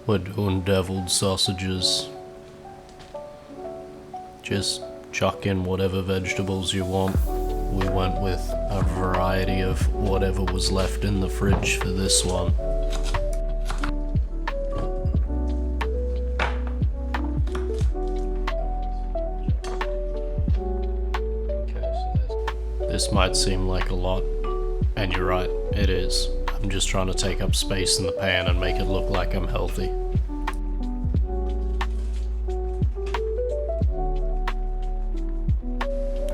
We're doing deviled sausages. Just chuck in whatever vegetables you want. We went with a variety of whatever was left in the fridge for this one. This might seem like a lot, and you're right, it is. I'm just trying to take up space in the pan and make it look like I'm healthy.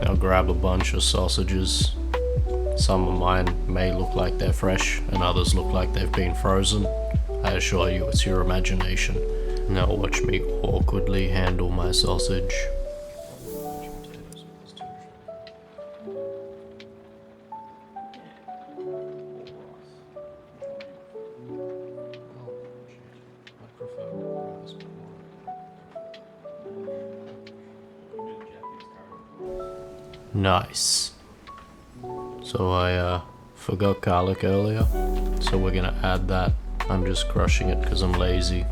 Now grab a bunch of sausages. Some of mine may look like they're fresh, and others look like they've been frozen. I assure you, it's your imagination. Now watch me awkwardly handle my sausage. Nice. So I forgot garlic earlier, so we're gonna add that. I'm just crushing it because I'm lazy.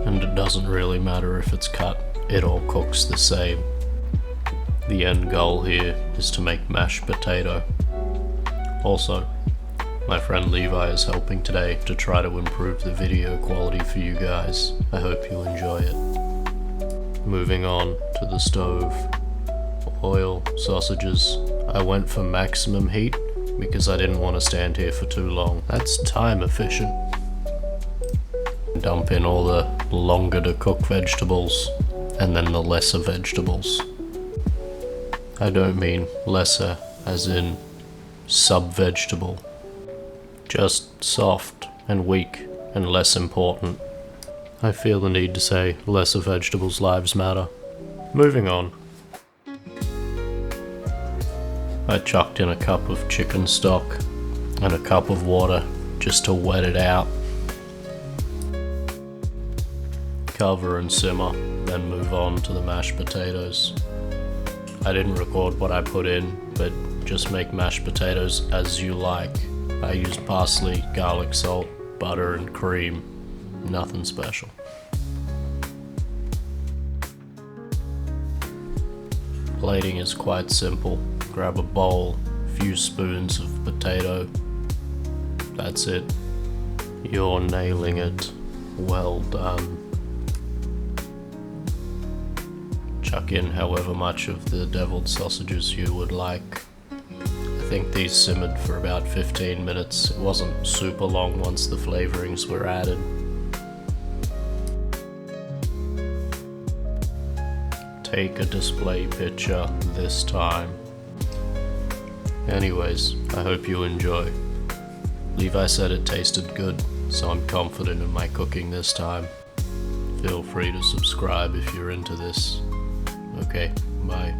And it doesn't really matter if it's cut, it all cooks the same. The end goal here is to make mashed potato. Also, my friend Levi is helping today to try to improve the video quality for you guys. I hope you enjoy it. Moving on to the stove. Oil, sausages. I went for maximum heat because I didn't want to stand here for too long. That's time efficient. Dump in all the longer to cook vegetables and then the lesser vegetables. I don't mean lesser as in sub-vegetable. Just soft and weak and less important. I feel the need to say lesser vegetables' lives matter. Moving on. I chucked in a cup of chicken stock and a cup of water just to wet it out. Cover and simmer, then move on to the mashed potatoes. I didn't record what I put in, but just make mashed potatoes as you like. I used parsley, garlic salt, butter and cream. Nothing special. Plating is quite simple. Grab a bowl, few spoons of potato. That's it. You're nailing it. Well done. Chuck in however much of the deviled sausages you would like. I think these simmered for about 15 minutes. It wasn't super long once the flavorings were added. Take a display picture this time. Anyways, I hope you enjoy. Levi said it tasted good, so I'm confident in my cooking this time. Feel free to subscribe if you're into this. Okay, bye.